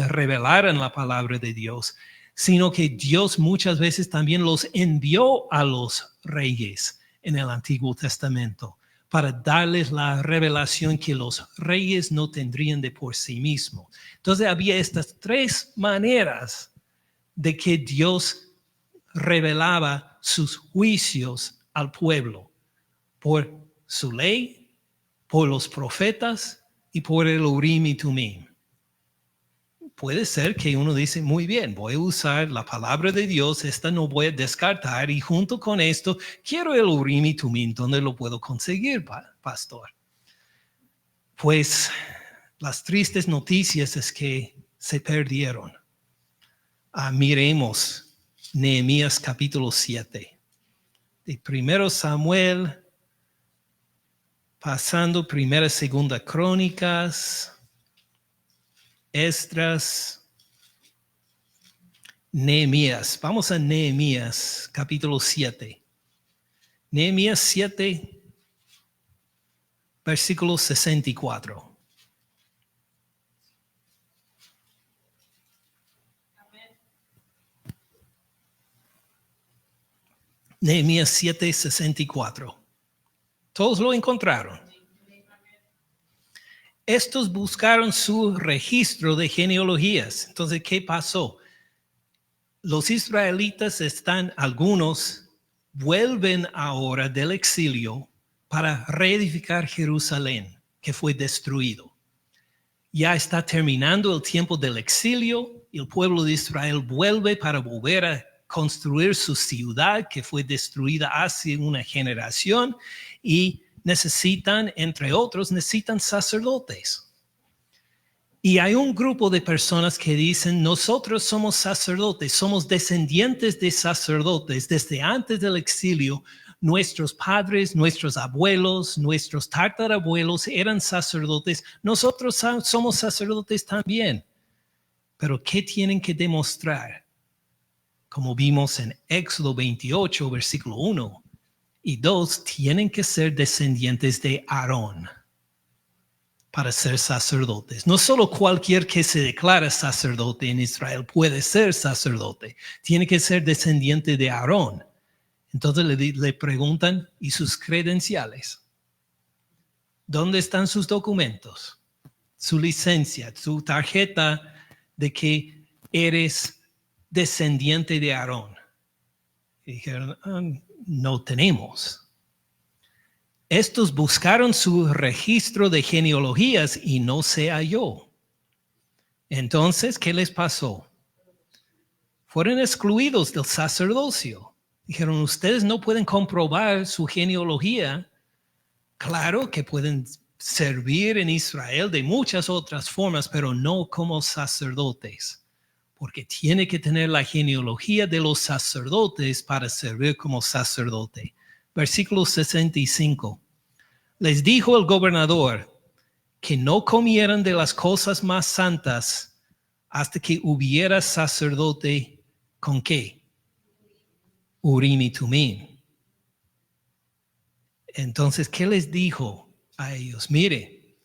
revelaran la palabra de Dios, sino que Dios muchas veces también los envió a los reyes en el Antiguo Testamento para darles la revelación que los reyes no tendrían de por sí mismos. Entonces había estas tres maneras de que Dios revelaba sus juicios al pueblo: por su ley, por los profetas y por el Urim y Tumim. Puede ser que uno dice, muy bien, voy a usar la palabra de Dios, esta no voy a descartar, y junto con esto quiero el Urim y Tumim. ¿Dónde lo puedo conseguir, pastor? Pues las tristes noticias es que se perdieron. Miremos Nehemías capítulo 7. De 1 Samuel, pasando 1, 2 Crónicas, Esdras, Nehemías. Vamos a Nehemías capítulo 7. Nehemías 7, versículo 64. Nehemías 7, 64. Todos lo encontraron. Estos buscaron su registro de genealogías. Entonces, ¿qué pasó? Los israelitas algunos vuelven ahora del exilio para reedificar Jerusalén, que fue destruido. Ya está terminando el tiempo del exilio y el pueblo de Israel vuelve para volver a construir su ciudad que fue destruida hace una generación, y necesitan, entre otros, sacerdotes. Y hay un grupo de personas que dicen, nosotros somos sacerdotes, somos descendientes de sacerdotes. Desde antes del exilio, nuestros padres, nuestros abuelos, nuestros tatarabuelos eran sacerdotes. Nosotros somos sacerdotes también. Pero ¿qué tienen que demostrar? Como vimos en Éxodo 28, versículo 1 y 2, tienen que ser descendientes de Aarón para ser sacerdotes. No solo cualquier que se declara sacerdote en Israel puede ser sacerdote, tiene que ser descendiente de Aarón. Entonces le preguntan, ¿y sus credenciales? ¿Dónde están sus documentos? Su licencia, su tarjeta de que eres descendiente de Aarón. Y dijeron, no tenemos. Estos buscaron su registro de genealogías y no se halló. Entonces, ¿qué les pasó? Fueron excluidos del sacerdocio. Dijeron, ustedes no pueden comprobar su genealogía. Claro que pueden servir en Israel de muchas otras formas, pero no como sacerdotes, porque tiene que tener la genealogía de los sacerdotes para servir como sacerdote. Versículo 65. Les dijo el gobernador que no comieran de las cosas más santas hasta que hubiera sacerdote con ¿qué? Urim y Tumim. Entonces, ¿qué les dijo a ellos? Mire,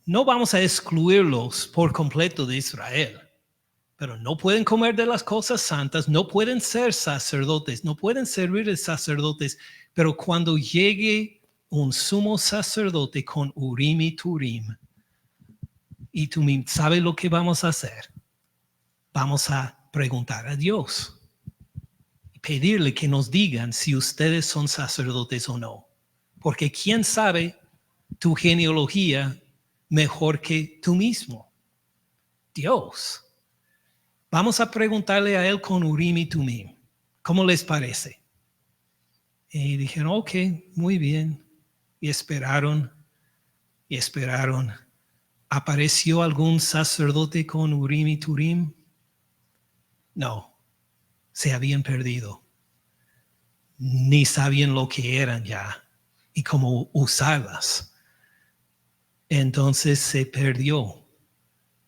no vamos a excluirlos por completo de Israel, pero no pueden comer de las cosas santas, no pueden ser sacerdotes, no pueden servir de sacerdotes, pero cuando llegue un sumo sacerdote con Urim y Tumim, ¿sabe lo que vamos a hacer? Vamos a preguntar a Dios y pedirle que nos digan si ustedes son sacerdotes o no, porque ¿quién sabe tu genealogía mejor que tú mismo? Dios. Vamos a preguntarle a él con Urim y Tumim. ¿Cómo les parece? Y dijeron, ok, muy bien. Y esperaron. ¿Apareció algún sacerdote con Urim y Turim? No, se habían perdido. Ni sabían lo que eran ya y cómo usarlas. Entonces se perdió.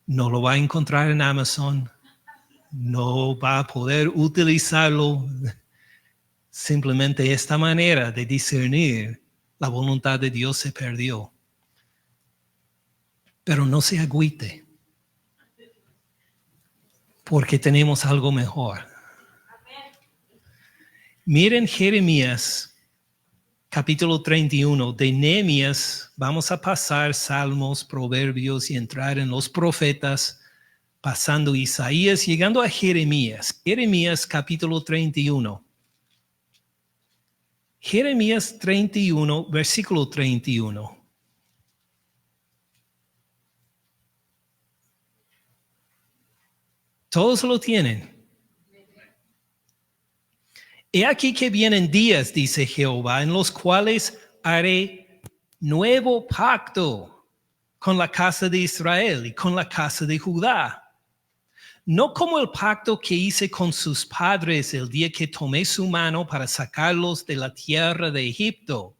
No lo va a encontrar en Amazon. No va a poder utilizarlo. Simplemente esta manera de discernir la voluntad de Dios se perdió. Pero no se agüite, porque tenemos algo mejor. Miren Jeremías, capítulo 31. De Nehemías vamos a pasar Salmos, Proverbios y entrar en los profetas, pasando Isaías, llegando a Jeremías. Jeremías, capítulo 31. Jeremías 31, versículo 31. Todos lo tienen. He aquí que vienen días, dice Jehová, en los cuales haré nuevo pacto con la casa de Israel y con la casa de Judá. No como el pacto que hice con sus padres el día que tomé su mano para sacarlos de la tierra de Egipto.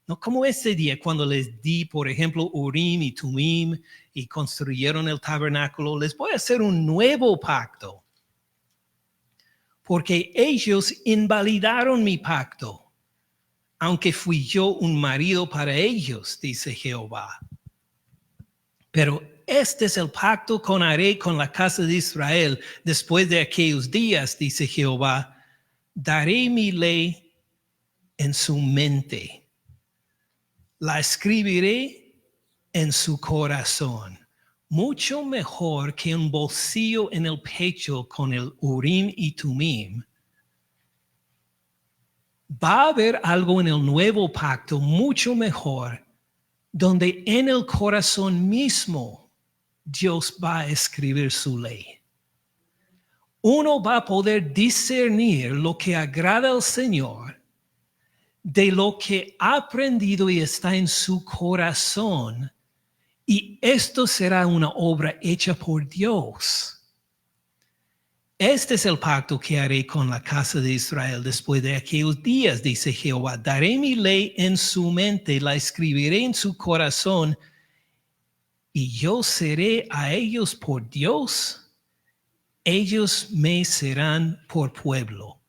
No como ese día cuando les di, por ejemplo, Urim y Tumim y construyeron el tabernáculo. Les voy a hacer un nuevo pacto. Porque ellos invalidaron mi pacto, aunque fui yo un marido para ellos, dice Jehová. Pero este es el pacto que haré con la casa de Israel después de aquellos días, dice Jehová. Daré mi ley en su mente. La escribiré en su corazón. Mucho mejor que un bolsillo en el pecho con el Urim y Tumim. Va a haber algo en el nuevo pacto mucho mejor, donde en el corazón mismo Dios va a escribir su ley. Uno va a poder discernir lo que agrada al Señor de lo que ha aprendido y está en su corazón, y esto será una obra hecha por Dios. Este es el pacto que haré con la casa de Israel después de aquellos días, dice Jehová. Daré mi ley en su mente, la escribiré en su corazón, y yo seré a ellos por Dios, ellos me serán por pueblo.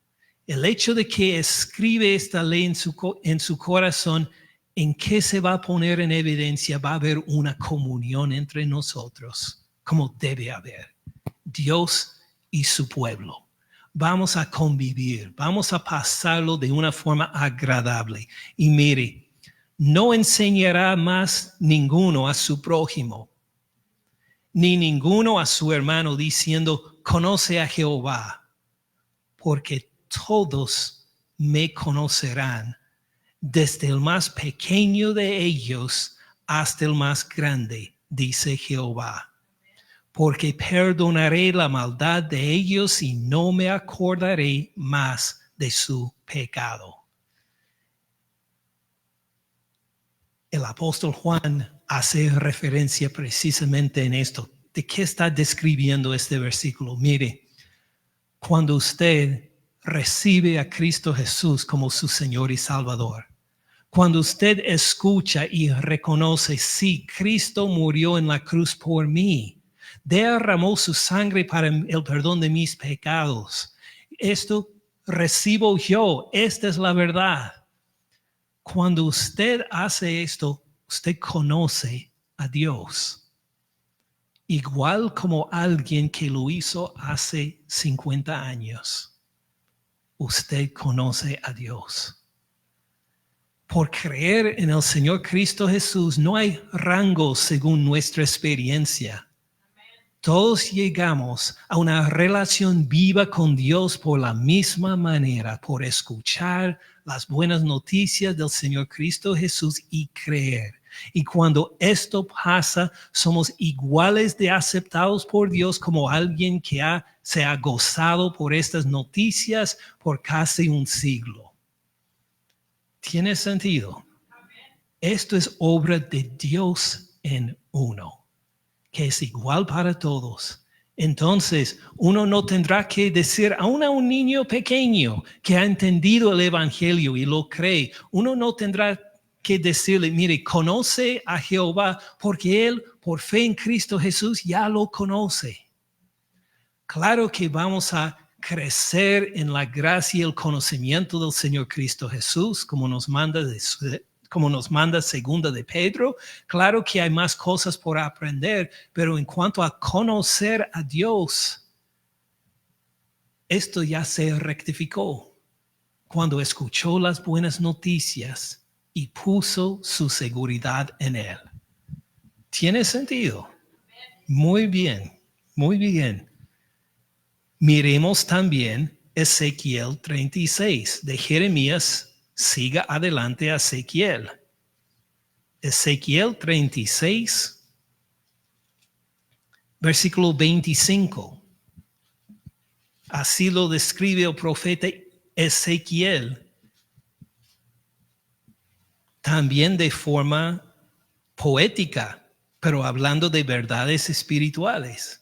El hecho de que escribe esta ley en su corazón, ¿en qué se va a poner en evidencia? Va a haber una comunión entre nosotros, como debe haber. Dios y su pueblo. Vamos a convivir, vamos a pasarlo de una forma agradable. Y mire, no enseñará más ninguno a su prójimo, ni ninguno a su hermano diciendo, conoce a Jehová, porque todos me conocerán, desde el más pequeño de ellos hasta el más grande, dice Jehová. Porque perdonaré la maldad de ellos y no me acordaré más de su pecado. El apóstol Juan hace referencia precisamente en esto. ¿De qué está describiendo este versículo? Mire, cuando usted recibe a Cristo Jesús como su Señor y Salvador, cuando usted escucha y reconoce, sí, Cristo murió en la cruz por mí, derramó su sangre para el perdón de mis pecados. Esto recibo yo, esta es la verdad. Cuando usted hace esto, usted conoce a Dios. Igual como alguien que lo hizo hace 50 años. Usted conoce a Dios. Por creer en el Señor Cristo Jesús no hay rango según nuestra experiencia. Todos llegamos a una relación viva con Dios por la misma manera, por escuchar las buenas noticias del Señor Cristo Jesús y creer. Y cuando esto pasa, somos iguales de aceptados por Dios como alguien que se ha gozado por estas noticias por casi un siglo. ¿Tiene sentido? Esto es obra de Dios en uno. que es igual para todos. Entonces, uno no tendrá que decir aún a un niño pequeño que ha entendido el evangelio y lo cree, uno no tendrá que decirle, mire, conoce a Jehová porque él, por fe en Cristo Jesús, ya lo conoce. Claro que vamos a crecer en la gracia y el conocimiento del Señor Cristo Jesús, como nos manda segunda de Pedro. Claro que hay más cosas por aprender, pero en cuanto a conocer a Dios, esto ya se rectificó cuando escuchó las buenas noticias y puso su seguridad en Él. ¿Tiene sentido? Muy bien, muy bien. Miremos también Ezequiel 36. De Jeremías, siga adelante a Ezequiel. Ezequiel 36, versículo 25. Así lo describe el profeta Ezequiel, también de forma poética, pero hablando de verdades espirituales.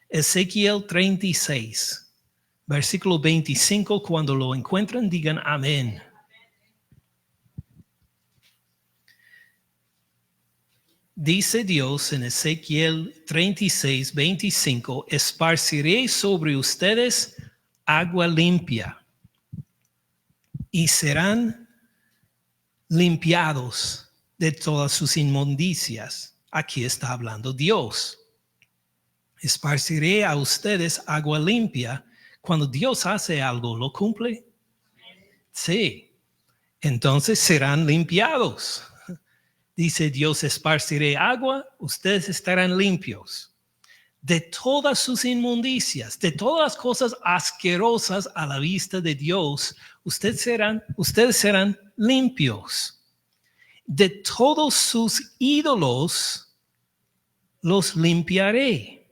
Ezequiel 36, versículo 25, cuando lo encuentran, digan amén. Dice Dios en Ezequiel 36, 25, esparciré sobre ustedes agua limpia y serán limpiados de todas sus inmundicias. Aquí está hablando Dios. Esparciré a ustedes agua limpia. Cuando Dios hace algo, ¿lo cumple? Sí. Entonces serán limpiados. Dice Dios, esparciré agua, ustedes estarán limpios. De todas sus inmundicias, de todas las cosas asquerosas a la vista de Dios, ustedes serán limpios. De todos sus ídolos los limpiaré.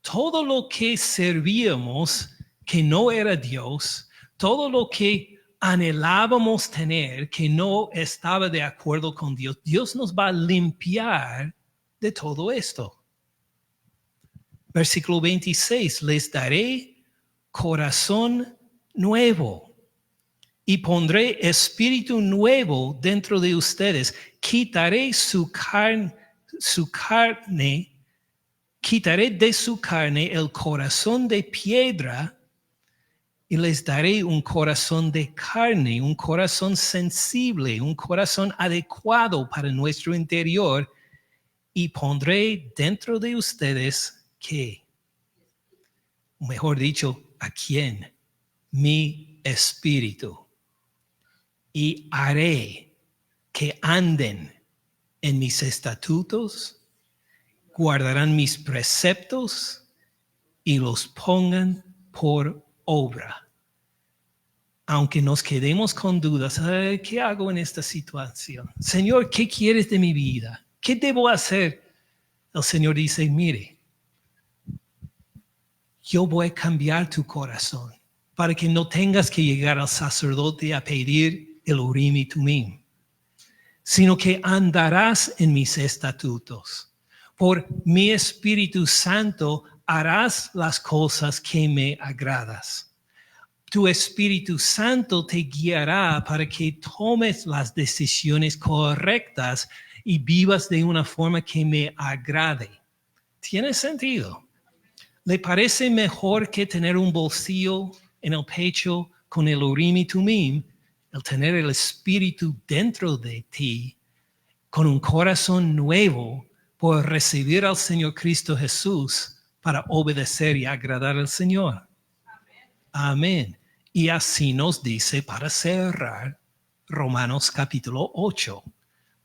Todo lo que servíamos que no era Dios, todo lo que anhelábamos tener que no estaba de acuerdo con Dios, Dios nos va a limpiar de todo esto. Versículo 26, les daré corazón nuevo y pondré espíritu nuevo dentro de ustedes. Quitaré quitaré de su carne el corazón de piedra y les daré un corazón de carne, un corazón sensible, un corazón adecuado para nuestro interior, y pondré dentro de ustedes, ¿qué? Mejor dicho, ¿a quién? Mi espíritu. Y haré que anden en mis estatutos, guardarán mis preceptos y los pongan por obra. Aunque nos quedemos con dudas, ¿qué hago en esta situación? Señor, ¿qué quieres de mi vida? ¿Qué debo hacer? El Señor dice, mire, yo voy a cambiar tu corazón para que no tengas que llegar al sacerdote a pedir el Urim y Tumim, sino que andarás en mis estatutos. Por mi Espíritu Santo harás las cosas que me agradas. Tu Espíritu Santo te guiará para que tomes las decisiones correctas y vivas de una forma que me agrade. ¿Tiene sentido? ¿Le parece mejor que tener un bolsillo en el pecho con el Urim y Tumim, el tener el Espíritu dentro de ti, con un corazón nuevo por recibir al Señor Cristo Jesús para obedecer y agradar al Señor? Amén. Y así nos dice para cerrar Romanos capítulo 8.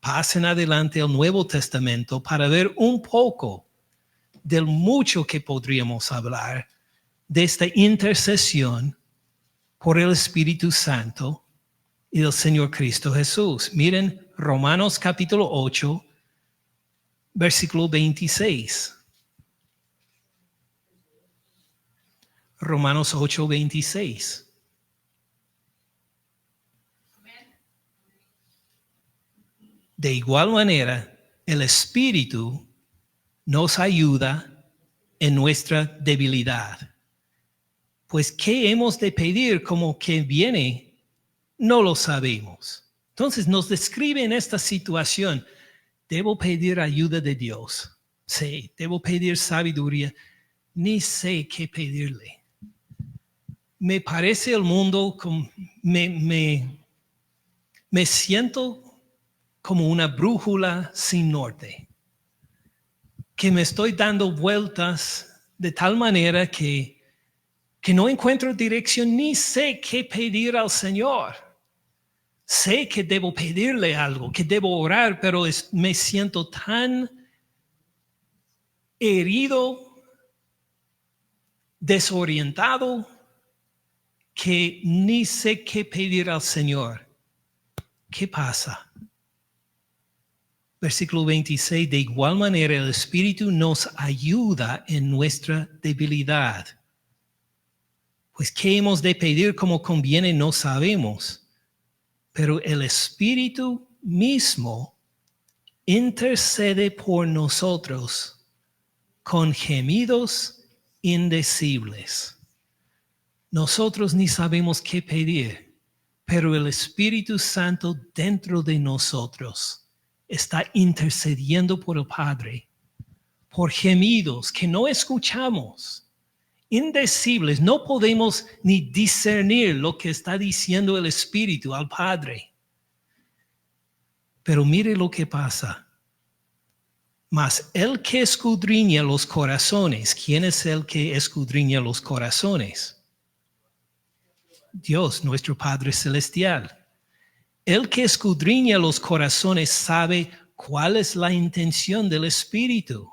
Pasen adelante al Nuevo Testamento para ver un poco del mucho que podríamos hablar de esta intercesión por el Espíritu Santo y del Señor Cristo Jesús. Miren Romanos capítulo 8, versículo 26. Romanos 8, 26. De igual manera, el Espíritu nos ayuda en nuestra debilidad. Pues, ¿qué hemos de pedir como que viene? No lo sabemos. Entonces nos describe en esta situación: debo pedir ayuda de Dios. Sí, debo pedir sabiduría. Ni sé qué pedirle. Me parece el mundo, me siento como una brújula sin norte, que me estoy dando vueltas de tal manera que no encuentro dirección, ni sé qué pedir al Señor. Sé que debo pedirle algo, que debo orar, pero me siento tan herido, desorientado, que ni sé qué pedir al Señor. ¿Qué pasa? Versículo 26, de igual manera el Espíritu nos ayuda en nuestra debilidad. Pues qué hemos de pedir como conviene no sabemos, pero el Espíritu mismo intercede por nosotros con gemidos indecibles. Nosotros ni sabemos qué pedir, pero el Espíritu Santo dentro de nosotros está intercediendo por el Padre, por gemidos que no escuchamos, indecibles. No podemos ni discernir lo que está diciendo el Espíritu al Padre. Pero mire lo que pasa. Mas el que escudriña los corazones, ¿quién es el que escudriña los corazones? Dios, nuestro Padre Celestial. El que escudriña los corazones sabe cuál es la intención del Espíritu,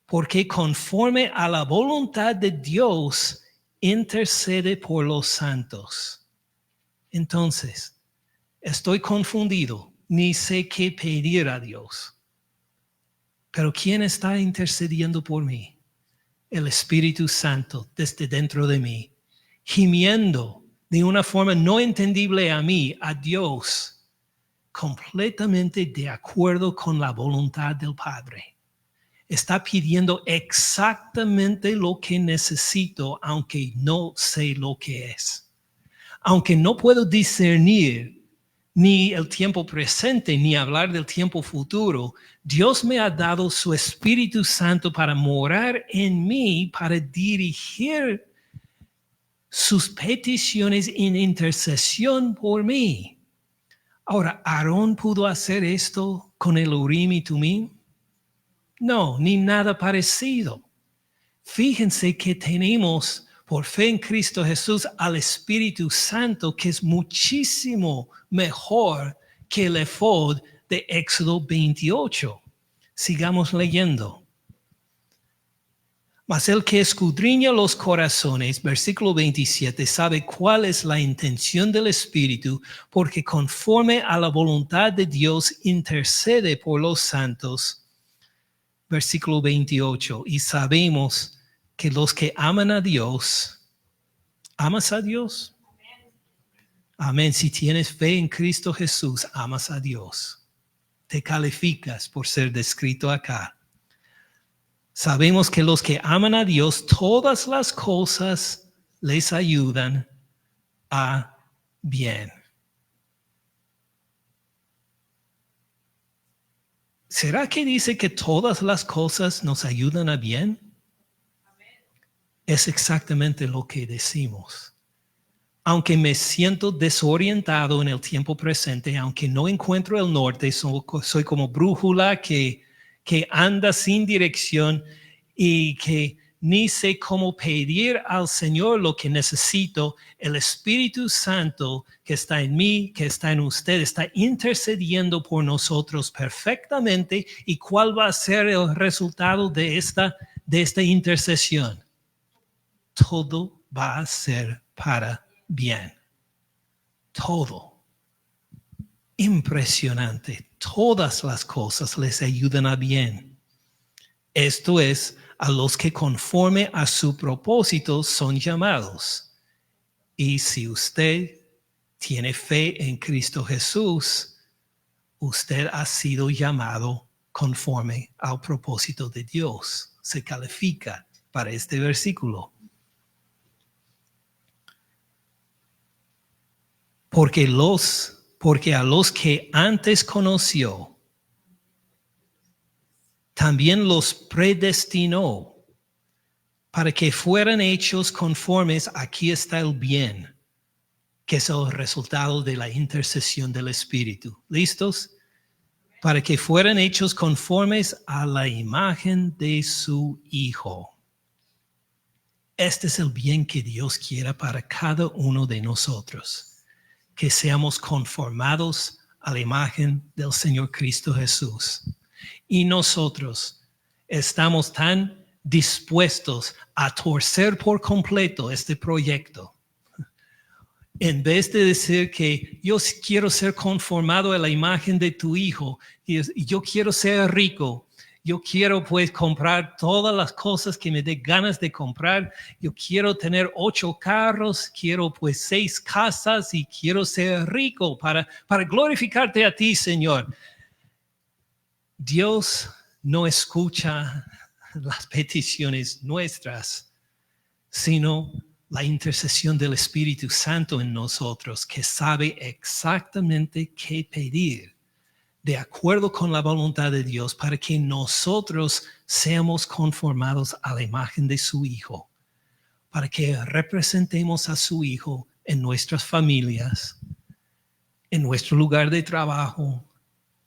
porque conforme a la voluntad de Dios intercede por los santos. Entonces, estoy confundido, ni sé qué pedir a Dios. Pero ¿quién está intercediendo por mí? El Espíritu Santo desde dentro de mí, gimiendo de una forma no entendible a mí, a Dios, completamente de acuerdo con la voluntad del Padre. Está pidiendo exactamente lo que necesito, aunque no sé lo que es. Aunque no puedo discernir ni el tiempo presente, ni hablar del tiempo futuro, Dios me ha dado su Espíritu Santo para morar en mí, para dirigir sus peticiones en intercesión por mí. Ahora, ¿Aarón pudo hacer esto con el Urim y Tumim? No, ni nada parecido. Fíjense que tenemos por fe en Cristo Jesús al Espíritu Santo, que es muchísimo mejor que el efod de Éxodo 28. Sigamos leyendo. Mas el que escudriña los corazones, versículo 27, sabe cuál es la intención del Espíritu, porque conforme a la voluntad de Dios intercede por los santos. Versículo 28, y sabemos que los que aman a Dios, ¿amas a Dios? Amén. Si tienes fe en Cristo Jesús, amas a Dios. Te calificas por ser descrito acá. Sabemos que los que aman a Dios, todas las cosas les ayudan a bien. ¿Será que dice que todas las cosas nos ayudan a bien? Es exactamente lo que decimos. Aunque me siento desorientado en el tiempo presente, aunque no encuentro el norte, soy como brújula que anda sin dirección y que ni sé cómo pedir al Señor lo que necesito. El Espíritu Santo que está en mí, que está en usted, está intercediendo por nosotros perfectamente. ¿Y cuál va a ser el resultado de esta intercesión? Todo va a ser para bien. Todo. Impresionante. Todas las cosas les ayudan a bien. Esto es, a los que conforme a su propósito son llamados. Y si usted tiene fe en Cristo Jesús, usted ha sido llamado conforme al propósito de Dios. Se califica para este versículo. Porque a los que antes conoció, también los predestinó para que fueran hechos conformes, aquí está el bien, que es el resultado de la intercesión del Espíritu. ¿Listos? Para que fueran hechos conformes a la imagen de su Hijo. Este es el bien que Dios quiere para cada uno de nosotros, que seamos conformados a la imagen del Señor Cristo Jesús. Y nosotros estamos tan dispuestos a torcer por completo este proyecto. En vez de decir que yo quiero ser conformado a la imagen de tu Hijo, y yo quiero ser rico, yo quiero pues comprar todas las cosas que me dé ganas de comprar, yo quiero tener 8 carros, quiero pues 6 casas y quiero ser rico para glorificarte a ti, Señor. Dios no escucha las peticiones nuestras, sino la intercesión del Espíritu Santo en nosotros, que sabe exactamente qué pedir, de acuerdo con la voluntad de Dios, para que nosotros seamos conformados a la imagen de su Hijo, para que representemos a su Hijo en nuestras familias, en nuestro lugar de trabajo,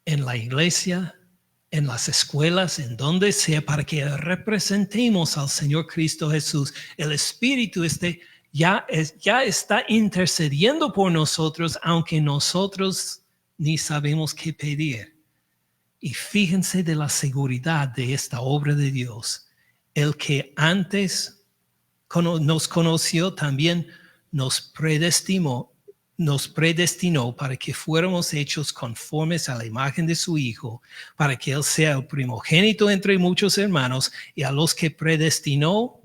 en la iglesia, en las escuelas, en donde sea, para que representemos al Señor Cristo Jesús. El Espíritu ya está intercediendo por nosotros, aunque nosotros ni sabemos qué pedir. Y fíjense de la seguridad de esta obra de Dios. El que antes nos conoció también nos predestinó para que fuéramos hechos conformes a la imagen de su Hijo, para que Él sea el primogénito entre muchos hermanos, y a los que predestinó,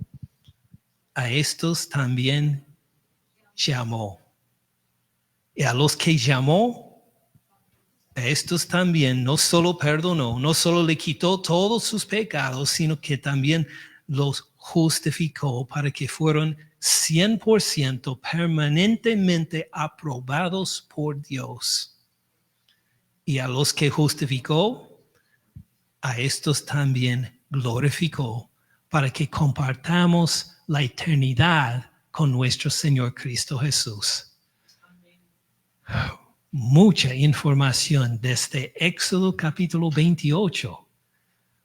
a estos también llamó. Y a los que llamó, a estos también no solo perdonó, no solo le quitó todos sus pecados, sino que también los justificó para que fueran 100% permanentemente aprobados por Dios. Y a los que justificó, a estos también glorificó para que compartamos la eternidad con nuestro Señor Cristo Jesús. Amén. Mucha información desde Éxodo capítulo 28.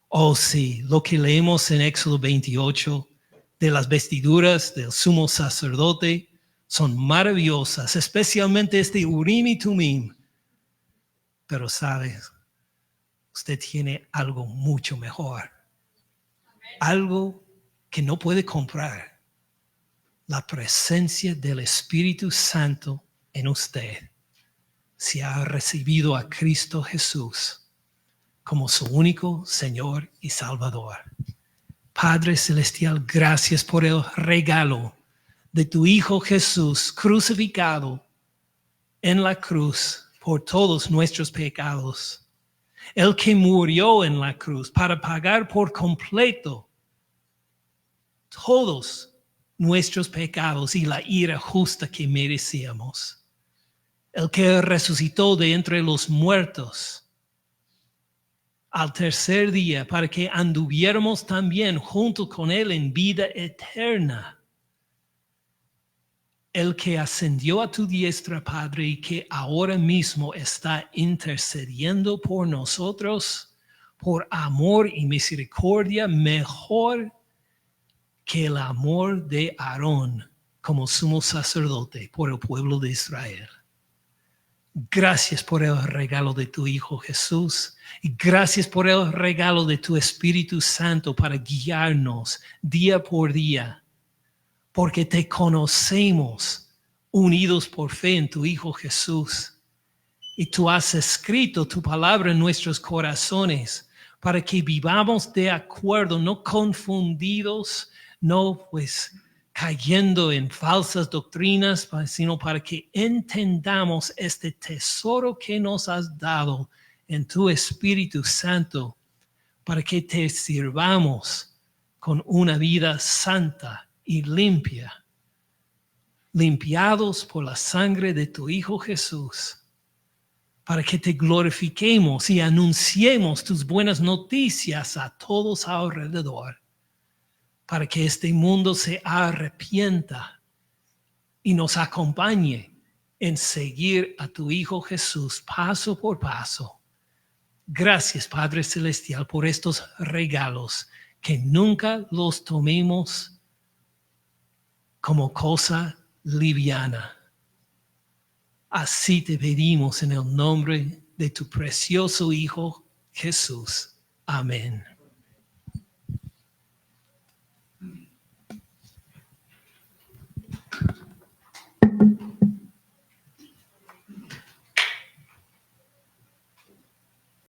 Oh sí, lo que leemos en Éxodo 28 de las vestiduras del sumo sacerdote son maravillosas, especialmente este Urim y Tumim. Pero sabes, usted tiene algo mucho mejor. Algo que no puede comprar. La presencia del Espíritu Santo en usted. Si ha recibido a Cristo Jesús como su único Señor y Salvador. Padre Celestial, gracias por el regalo de tu Hijo Jesús crucificado en la cruz por todos nuestros pecados. El que murió en la cruz para pagar por completo todos nuestros pecados y la ira justa que merecíamos. El que resucitó de entre los muertos al tercer día para que anduviéramos también junto con Él en vida eterna. El que ascendió a tu diestra, Padre, y que ahora mismo está intercediendo por nosotros, por amor y misericordia, mejor que el amor de Aarón como sumo sacerdote por el pueblo de Israel. Gracias por el regalo de tu Hijo Jesús y gracias por el regalo de tu Espíritu Santo para guiarnos día por día, porque te conocemos unidos por fe en tu Hijo Jesús. Y tú has escrito tu palabra en nuestros corazones para que vivamos de acuerdo, no confundidos, no pues cayendo en falsas doctrinas, sino para que entendamos este tesoro que nos has dado en tu Espíritu Santo, para que te sirvamos con una vida santa y limpia, limpiados por la sangre de tu Hijo Jesús, para que te glorifiquemos y anunciemos tus buenas noticias a todos alrededor, para que este mundo se arrepienta y nos acompañe en seguir a tu Hijo Jesús paso por paso. Gracias, Padre Celestial, por estos regalos, que nunca los tomemos como cosa liviana. Así te pedimos en el nombre de tu precioso Hijo Jesús. Amén.